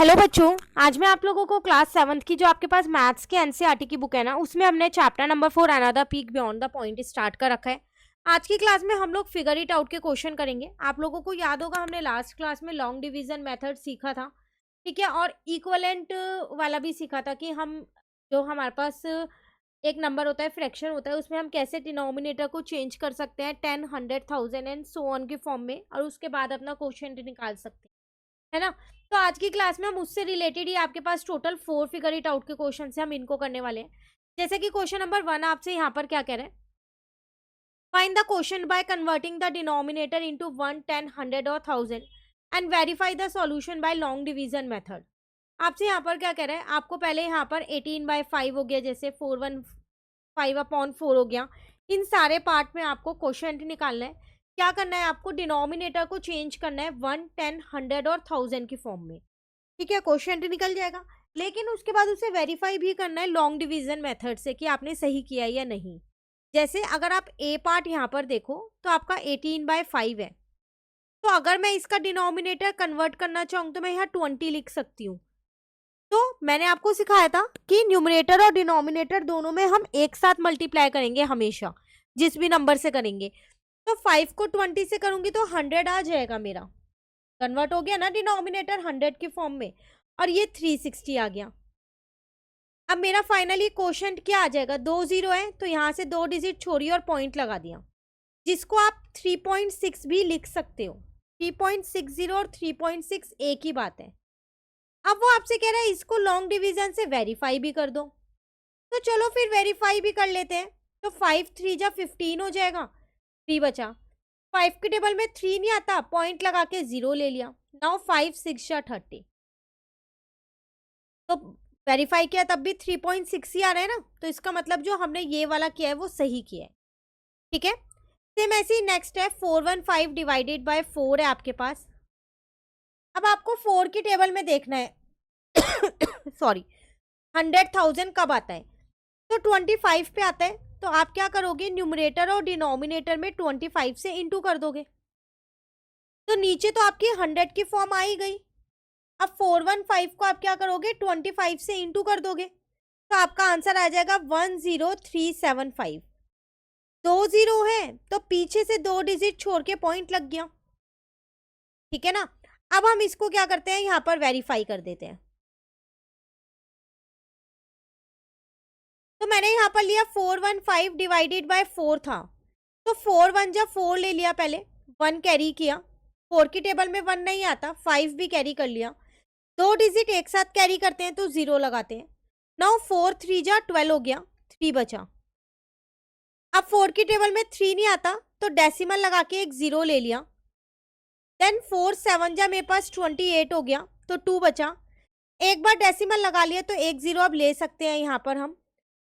Hello बच्चों, आज मैं आप लोगों को क्लास 7th की जो आपके पास मैथ्स के एनसीईआरटी की बुक है ना, उसमें हमने chapter number 4 another peak beyond the point start कर रखा है। आज की क्लास में हम लोग फिगर इट आउट के क्वेश्चन करेंगे। आप लोगों को याद होगा हमने लास्ट क्लास में लॉन्ग डिवीजन मेथड सीखा था, ठीक है, और इक्वलेंट वाला भी सीखा था कि हम जो हमारे पास एक नंबर होता है, फ्रैक्शन होता है, उसमें हम कैसे डिनोमिनेटर को चेंज कर सकते हैं 10, 100, 1000 एंड सो ऑन के फॉर्म में, और उसके बाद अपना क्वेश्चन निकाल सकते हैं, है ना। तो आज की क्लास में हम उससे रिलेटेड ही आपके पास टोटल 4 फिगर इट आउट के क्वेश्चन से हम इनको करने वाले हैं। जैसे कि क्वेश्चन नंबर 1 आपसे यहाँ पर क्या कह रहे हैं, find the question by converting the denominator into 1, 10, 100 और 1000 and verify the solution bye long division method. आपसे यहाँ पर क्या कह रहा है, आपको पहले यहाँ पर 18/5 हो गया, जैसे 415/4 हो गया, इन सारे पार्ट में आपको क्वेश्चन निकालना है। क्या करना है, आपको डिनोमिनेटर को चेंज करना है 1, 10, 100 और 1000 की फॉर्म में, ठीक है। क्वेश्चन निकल जाएगा, लेकिन उसके बाद उसे वेरीफाई भी करना है लॉन्ग डिवीजन मेथड से कि आपने सही किया या नहीं। जैसे अगर आप ए पार्ट यहाँ पर देखो तो आपका 18/5 है, तो अगर मैं इसका डिनोमिनेटर कन्वर्ट करना चाहूँ तो मैं यहाँ 20 लिख सकती हूँ। तो मैंने आपको सिखाया था कि न्यूमरेटर और डिनोमिनेटर दोनों में हम एक साथ मल्टीप्लाई करेंगे हमेशा, जिस भी नंबर से करेंगे। तो 5 को 20 से करूंगी तो 100 आ जाएगा, मेरा कन्वर्ट हो गया ना डिनोमिनेटर 100 की फॉर्म में, और ये 360 आ गया। अब मेरा फाइनली क्वोशंट क्या आ जाएगा, 2 जीरो है तो यहाँ से 2 डिजिट छोड़िए और पॉइंट लगा दिया, जिसको आप 3.6 भी लिख सकते हो। 3.60 और 3.6 एक ही बात है। अब वो आपसे कह रहा है इसको लॉन्ग डिवीजन से वेरीफाई भी कर दो, तो चलो फिर वेरीफाई भी कर लेते हैं। तो 5 3 जा 15 हो जाएगा, 3 बचा। 5 के टेबल में 3 नहीं आता, पॉइंट लगा के 0 ले लिया। नाउ 5 6 जा 30, तो वेरीफाई किया तब भी 3.6 ही आ रहा है ना, तो इसका मतलब जो हमने ये वाला किया है वो सही किया है, ठीक है। सेम ऐसे ही नेक्स्ट है 415 डिवाइडेड बाय 4 है आपके पास। अब आपको 4 की टेबल में देखना है सॉरी 100,000 कब आता है, तो 25 पे आता है। तो आप क्या करोगे, न्यूमरेटर और डिनोमिनेटर में 25 से इंटू कर दोगे, तो नीचे तो आपकी 100 की फॉर्म आ ही गई। अब 415 को आप क्या करोगे, 25 से इंटू कर दोगे, तो आपका आंसर आ जाएगा 10375। 2 जीरो है तो पीछे से 2 डिजिट छोड़ के पॉइंट लग गया, ठीक है ना। अब हम इसको क्या करते हैं, यहाँ पर वेरीफाई कर देते हैं। तो मैंने यहाँ पर लिया 415 डिवाइडेड बाय 4 था, तो 4 1 जा 4 ले लिया, पहले 1 कैरी किया। 4 की टेबल में 1 नहीं आता, 5 भी कैरी कर लिया। 2 डिजिट एक साथ कैरी करते हैं तो 0 लगाते हैं। नाउ 4 3 जा 12 हो गया, 3 बचा। अब 4 की टेबल में 3 नहीं आता, तो डेसिमल लगा के एक 0 ले लिया। देन 4 7 जा मेरे पास 28 हो गया, तो 2 बचा। एक बार डेसिमल लगा लिया तो एक 0 अब ले सकते हैं यहाँ पर हम,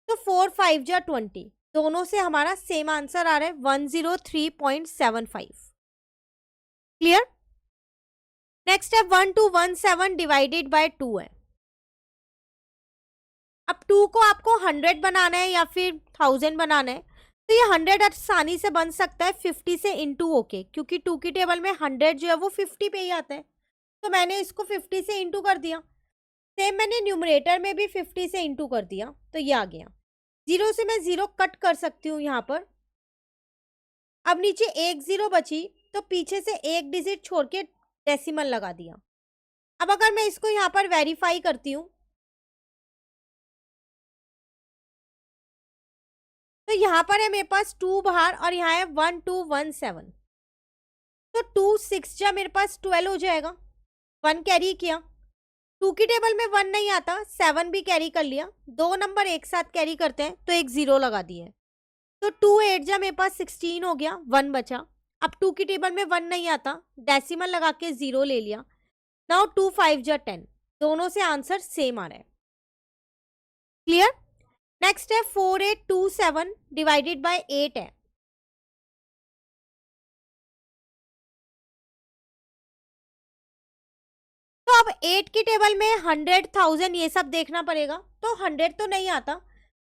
तो 4 5 जा 20, दोनों से हमारा सेम आंसर आ रहा है 103.75। क्लियर। नेक्स्ट है 1217 डिवाइडेड बाय 2 है। अब 2 को आपको 100 बनाना है या फिर 1000 बनाना है, तो ये 100 आसानी से बन सकता है 50 से इंटू होके, क्योंकि 2 की टेबल में 100 जो है वो 50 पे ही आता है, तो मैंने इसको 50 से इंटू कर दिया। सेम मैंने न्यूमरेटर में भी 50 से इंटू कर दिया, तो ये आ गया। 0 से मैं 0 कट कर सकती हूँ यहाँ पर। अब नीचे एक 0 बची, तो पीछे से एक डिजिट छोड़ के डेसिमल लगा दिया। अब अगर मैं इसको यहाँ पर वेरीफाई करती हूँ, तो यहाँ पर है मेरे पास 2 बाहर और यहाँ है 1217, तो 2 6 जा मेरे पास 12 हो जाएगा। 1 कैरी किया, 2 की टेबल में 1 नहीं आता, 7 भी कैरी कर लिया। 2 नंबर एक साथ कैरी करते हैं तो एक 0 लगा दिए, तो 2 8 जा मेरे पास 16 हो गया, 1 बचा। अब 2 की टेबल में 1 नहीं आता, डेसिमल लगा के 0 ले लिया। नाउ 2 5 जा 10, दोनों से आंसर सेम आ रहा है। क्लियर। नेक्स्ट है 4827 डिवाइडेड बाय 8 है। तो अब 8 की टेबल में 100 1000 ये सब देखना पड़ेगा, तो 100 तो नहीं आता,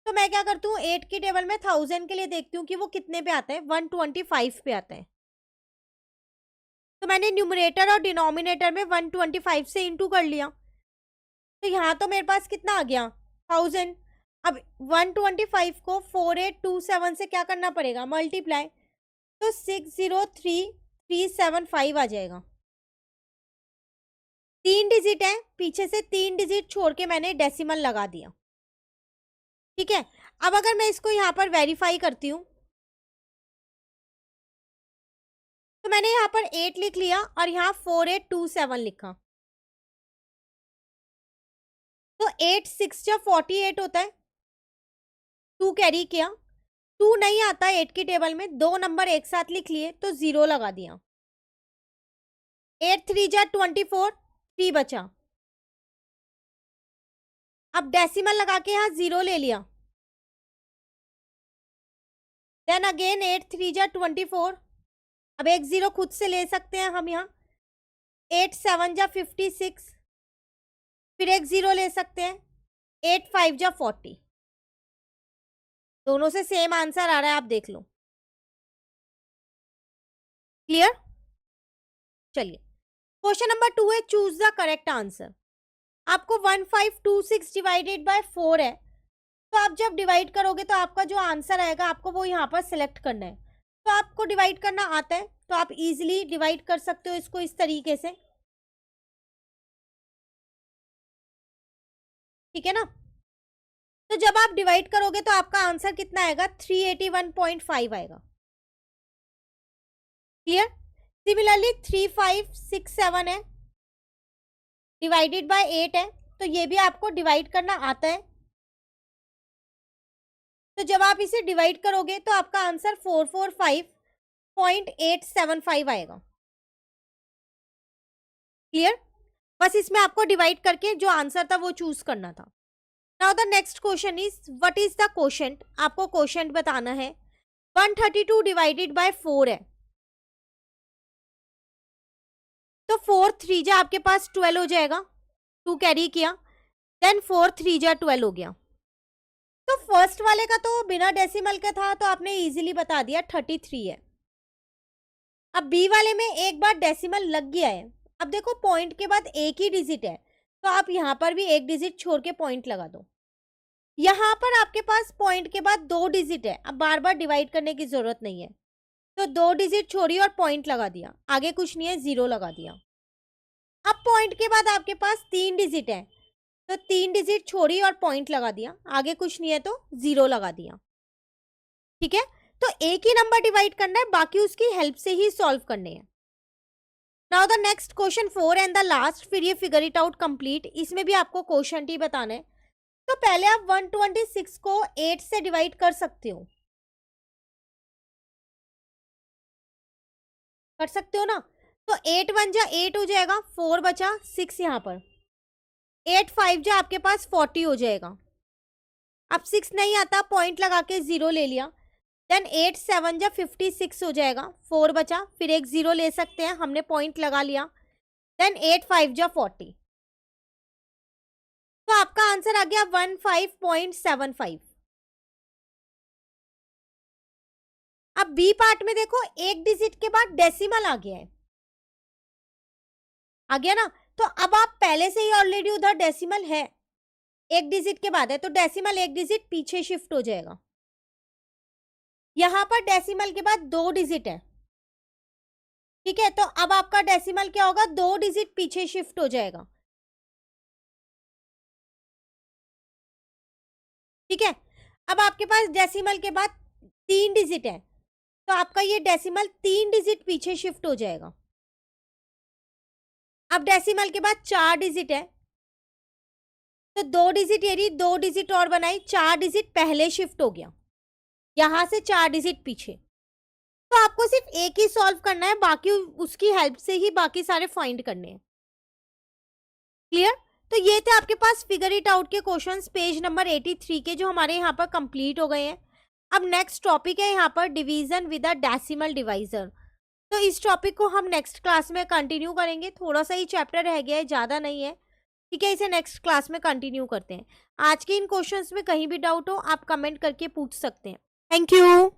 तो मैं क्या करती हूँ 8 की टेबल में 1000 के लिए देखती हूँ कि वो कितने पे आता है, 125 पे आता है। तो मैंने न्यूमरेटर और डिनोमिनेटर में 125 से इंटू कर लिया। तो यहाँ तो मेरे पास कितना आ गया 1000। अब 125 को 4827 से क्या करना पड़ेगा, मल्टीप्लाई, तो 603375 आ जाएगा। 3 डिजिट है, पीछे से 3 डिजिट छोड़ के मैंने डेसिमल लगा दिया। ठीक है, अब अगर मैं इसको यहाँ पर वेरीफाई करती हूँ तो मैंने यहाँ पर 8 लिख लिया और यहाँ 4827 लिखा, तो 8 6 जा 48 होता है, 2 कैरी किया, 2 नहीं आता 8 की टेबल में, 2 नंबर एक साथ लिख लिए तो 0 लगा दिया। 8 3 जा 24, 3 बचा। अब डेसिमल लगा के यहाँ 0 ले लिया, देन अगेन 8 3 जा 24, अब एक 0 खुद से ले सकते हैं हम यहाँ, 8 7 जा 56, फिर एक 0 ले सकते हैं, 8 5 जा 40। दोनों से सेम आंसर आ रहा है, आप देख लो। क्लियर? चलिए क्वेश्चन नंबर 2 है, चूज द करेक्ट आंसर। आपको 1526 डिवाइडेड बाय 4 है, तो आप जब डिवाइड करोगे तो आपका जो आंसर आएगा आपको वो यहाँ पर सिलेक्ट करना है। तो आपको डिवाइड करना आता है तो आप इजीली डिवाइड कर सकते हो इसको इस तरीके से, ठीक है ना। तो जब आप डिवाइड करोगे तो आपका आंसर कितना आएगा, 381.5 आएगा। क्लियर? सिमिलरली 3567 है, डिवाइडेड बाय 8 है, तो ये भी आपको डिवाइड करना आता है। तो जब आप इसे डिवाइड करोगे तो आपका आंसर 445.875 आएगा। क्लियर? बस इसमें आपको डिवाइड करके जो आंसर था वो चूज करना था। Now the next question is what is the quotient. आपको कोशेंट बताना है। 132 डिवाइडेड बाय 4 है, तो 4 3 जा आपके पास 12 हो जाएगा, 2 कैरी किया, देन 4 3 जा 12 हो गया। तो फर्स्ट वाले का तो बिना डेसिमल का था तो आपने इजीली बता दिया 33 है। अब बी वाले में एक बार डेसिमल लग गया है, अब देखो पॉइंट के बाद एक ही डिजिट है तो आप यहाँ पर भी एक डिजिट छोड़ के पॉइंट लगा दो। यहाँ पर आपके पास पॉइंट के बाद 2 डिजिट है, अब बार बार डिवाइड करने की जरूरत नहीं है, तो 2 डिजिट छोड़ी और पॉइंट लगा दिया, आगे कुछ नहीं है, 0 लगा दिया। अब पॉइंट के बाद आपके पास 3 डिजिट है, तो 3 डिजिट छोड़ी और पॉइंट लगा दिया, आगे कुछ नहीं है तो 0 लगा दिया। ठीक है, तो एक ही नंबर डिवाइड करना है, बाकी उसकी हेल्प से ही सॉल्व करने हैं। Now the next question 4 and the last, फिर ये फिगर इट आउट कंप्लीट। इसमें भी आपको क्वेश्चन ही बताना है। तो पहले आप 126 को 8 से डिवाइड कर सकते हो, कर सकते हो ना। तो 8 1 जा 8 हो जाएगा, 4 बचा 6 यहाँ पर, 8 5 जा आपके पास 40 हो जाएगा। अब 6 नहीं आता, पॉइंट लगा के 0 ले लिया, देन 8 7 जा 56 हो जाएगा, 4 बचा, फिर एक 0 ले सकते हैं, हमने पॉइंट लगा लिया, देन 8 5 जा 40, तो आपका आंसर आ गया 15.75। अब बी पार्ट में देखो एक डिजिट के बाद डेसिमल आ गया है, आ गया ना। तो अब आप पहले से ही ऑलरेडी उधर डेसिमल है, एक डिजिट के बाद है, तो डेसिमल एक डिजिट पीछे शिफ्ट हो जाएगा। यहां पर डेसिमल के बाद 2 डिजिट है, ठीक है, तो अब आपका डेसिमल क्या होगा, 2 डिजिट पीछे शिफ्ट हो जाएगा। ठीक है, अब आपके पास डेसिमल के बाद 3 डिजिट है, तो आपका ये डेसिमल 3 डिजिट पीछे शिफ्ट हो जाएगा। अब डेसिमल के बाद 4 डिजिट है, तो 2 डिजिट ये रही, 2 डिजिट और बनाई, 4 डिजिट पहले शिफ्ट हो गया, यहां से 4 डिजिट पीछे। तो आपको सिर्फ एक ही सॉल्व करना है, बाकी उसकी हेल्प से ही बाकी सारे फाइंड करने हैं। क्लियर? तो ये थे आपके पास फिगर इट आउट के क्वेश्चंस पेज नंबर 83 के, जो हमारे यहाँ पर कंप्लीट हो गए हैं। अब नेक्स्ट टॉपिक है यहाँ पर division with a decimal divisor. तो इस टॉपिक को हम नेक्स्ट क्लास में कंटिन्यू करेंगे, थोड़ा सा ही चैप्टर रह गया है, ज़्यादा नहीं है। ठीक है, इसे नेक्स्ट क्लास में कंटिन्यू करते हैं। आज के इन क्वेश्चंस में कहीं भी डाउट हो आप कमेंट करके पूछ सकते हैं। Thank you.